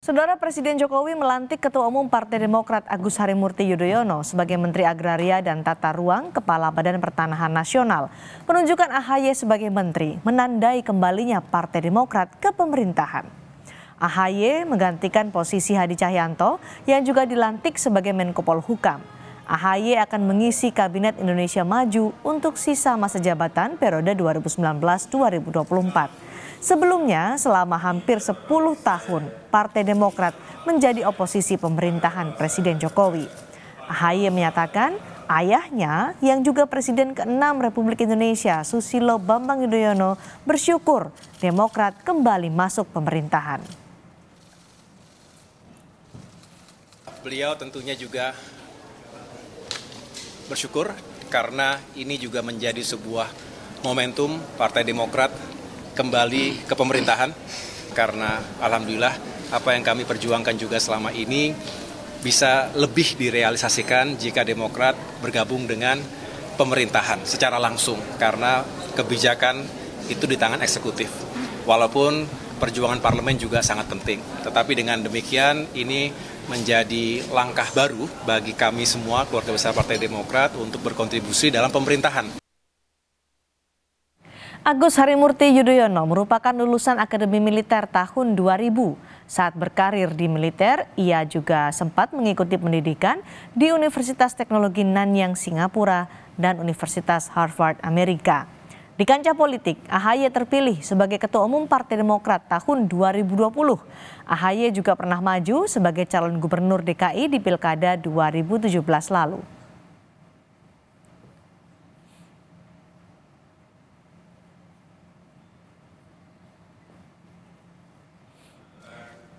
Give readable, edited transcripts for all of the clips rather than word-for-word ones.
Saudara Presiden Jokowi melantik Ketua Umum Partai Demokrat Agus Harimurti Yudhoyono sebagai Menteri Agraria dan Tata Ruang Kepala Badan Pertanahan Nasional. Penunjukan AHY sebagai menteri menandai kembalinya Partai Demokrat ke pemerintahan. AHY menggantikan posisi Hadi Cahyanto yang juga dilantik sebagai Menko Polhukam. AHY akan mengisi Kabinet Indonesia Maju untuk sisa masa jabatan periode 2019-2024. Sebelumnya, selama hampir 10 tahun, Partai Demokrat menjadi oposisi pemerintahan Presiden Jokowi. AHY menyatakan ayahnya yang juga Presiden ke-6 Republik Indonesia, Susilo Bambang Yudhoyono, bersyukur Demokrat kembali masuk pemerintahan. Beliau tentunya juga bersyukur karena ini juga menjadi sebuah momentum Partai Demokrat kembali ke pemerintahan, karena alhamdulillah apa yang kami perjuangkan juga selama ini bisa lebih direalisasikan jika Demokrat bergabung dengan pemerintahan secara langsung, karena kebijakan itu di tangan eksekutif. Walaupun perjuangan parlemen juga sangat penting, tetapi dengan demikian ini menjadi langkah baru bagi kami semua keluarga besar Partai Demokrat untuk berkontribusi dalam pemerintahan. Agus Harimurti Yudhoyono merupakan lulusan Akademi Militer tahun 2000. Saat berkarir di militer, ia juga sempat mengikuti pendidikan di Universitas Teknologi Nanyang, Singapura, dan Universitas Harvard, Amerika. Di kancah politik, AHY terpilih sebagai Ketua Umum Partai Demokrat tahun 2020. AHY juga pernah maju sebagai calon gubernur DKI di Pilkada 2017 lalu.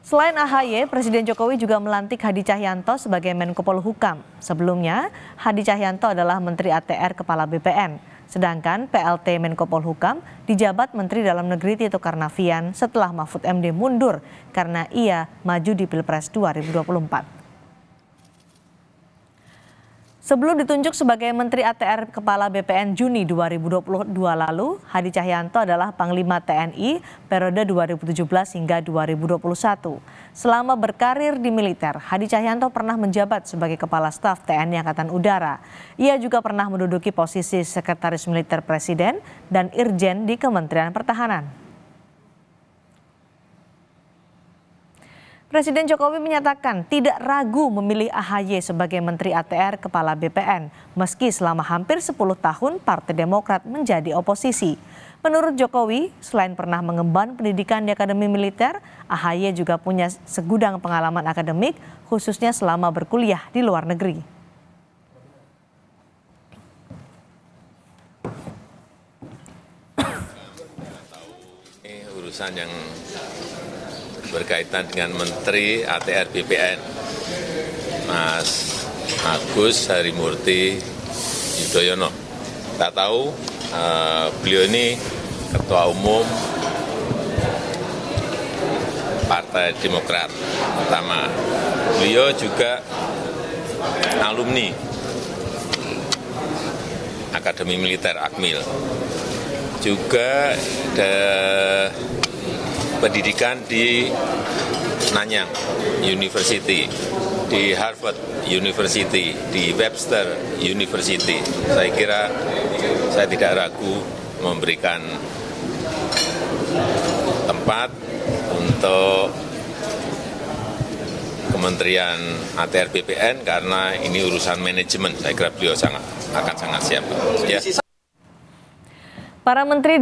Selain AHY, Presiden Jokowi juga melantik Hadi Cahyanto sebagai Menko Polhukam. Sebelumnya, Hadi Cahyanto adalah Menteri ATR Kepala BPN. Sedangkan PLT Menko Polhukam dijabat Menteri Dalam Negeri Tito Karnavian setelah Mahfud MD mundur karena ia maju di Pilpres 2024. Sebelum ditunjuk sebagai Menteri ATR Kepala BPN Juni 2022 lalu, Hadi Cahyanto adalah Panglima TNI periode 2017 hingga 2021. Selama berkarir di militer, Hadi Cahyanto pernah menjabat sebagai Kepala Staf TNI Angkatan Udara. Ia juga pernah menduduki posisi Sekretaris Militer Presiden dan Irjen di Kementerian Pertahanan. Presiden Jokowi menyatakan tidak ragu memilih AHY sebagai Menteri ATR Kepala BPN, meski selama hampir 10 tahun Partai Demokrat menjadi oposisi. Menurut Jokowi, selain pernah mengemban pendidikan di Akademi Militer, AHY juga punya segudang pengalaman akademik, khususnya selama berkuliah di luar negeri. Ini urusan yang berkaitan dengan Menteri ATR BPN, Mas Agus Harimurti Yudhoyono. Kita tahu beliau ini Ketua Umum Partai Demokrat pertama. Beliau juga alumni Akademi Militer Akmil. Juga pendidikan di Nanyang University, di Harvard University, di Webster University. Saya kira saya tidak ragu memberikan tempat untuk Kementerian ATR BPN karena ini urusan manajemen. Saya kira beliau akan sangat siap. Ya. Para menteri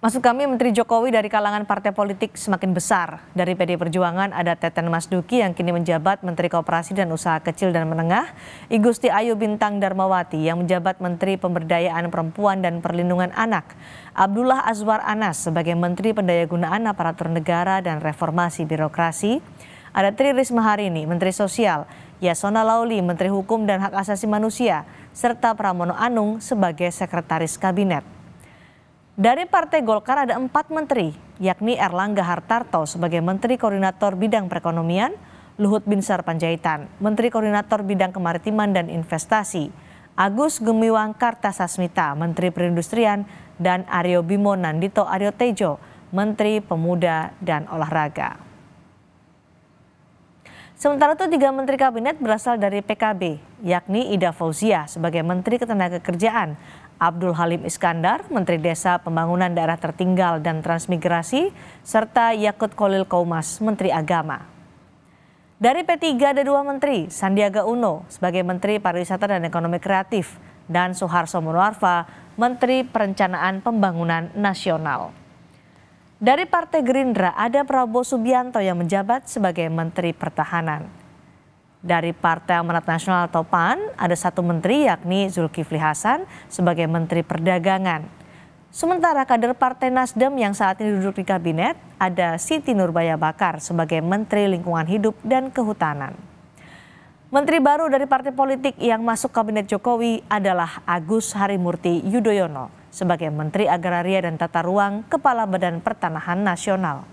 Menteri Jokowi dari kalangan partai politik semakin besar. Dari PD Perjuangan ada Teten Mas Duki yang kini menjabat Menteri Koperasi dan Usaha Kecil dan Menengah, I Gusti Ayu Bintang Darmawati yang menjabat Menteri Pemberdayaan Perempuan dan Perlindungan Anak, Abdullah Azwar Anas sebagai Menteri Pendayagunaan Aparatur Negara dan Reformasi Birokrasi, ada Tri Risma Harini, Menteri Sosial, Yasona Lauli, Menteri Hukum dan Hak Asasi Manusia, serta Pramono Anung sebagai Sekretaris Kabinet. Dari Partai Golkar ada 4 menteri, yakni Erlangga Hartarto sebagai Menteri Koordinator Bidang Perekonomian, Luhut Binsar Panjaitan, Menteri Koordinator Bidang Kemaritiman dan Investasi, Agus Gumiwang Kartasasmita, Menteri Perindustrian, dan Aryo Bimo Nandito Aryo Tejo, Menteri Pemuda dan Olahraga. Sementara itu 3 menteri kabinet berasal dari PKB, yakni Ida Fauzia sebagai Menteri Ketenagakerjaan, Abdul Halim Iskandar, Menteri Desa Pembangunan Daerah Tertinggal dan Transmigrasi, serta Yakut Khalil Qaumas, Menteri Agama. Dari P3 ada 2 menteri, Sandiaga Uno sebagai Menteri Pariwisata dan Ekonomi Kreatif, dan Suharso Monoarfa, Menteri Perencanaan Pembangunan Nasional. Dari Partai Gerindra ada Prabowo Subianto yang menjabat sebagai Menteri Pertahanan. Dari Partai Amanat Nasional atau PAN ada 1 menteri yakni Zulkifli Hasan sebagai Menteri Perdagangan. Sementara kader Partai Nasdem yang saat ini duduk di kabinet ada Siti Nurbaya Bakar sebagai Menteri Lingkungan Hidup dan Kehutanan. Menteri baru dari partai politik yang masuk kabinet Jokowi adalah Agus Harimurti Yudhoyono sebagai Menteri Agraria dan Tata Ruang Kepala Badan Pertanahan Nasional.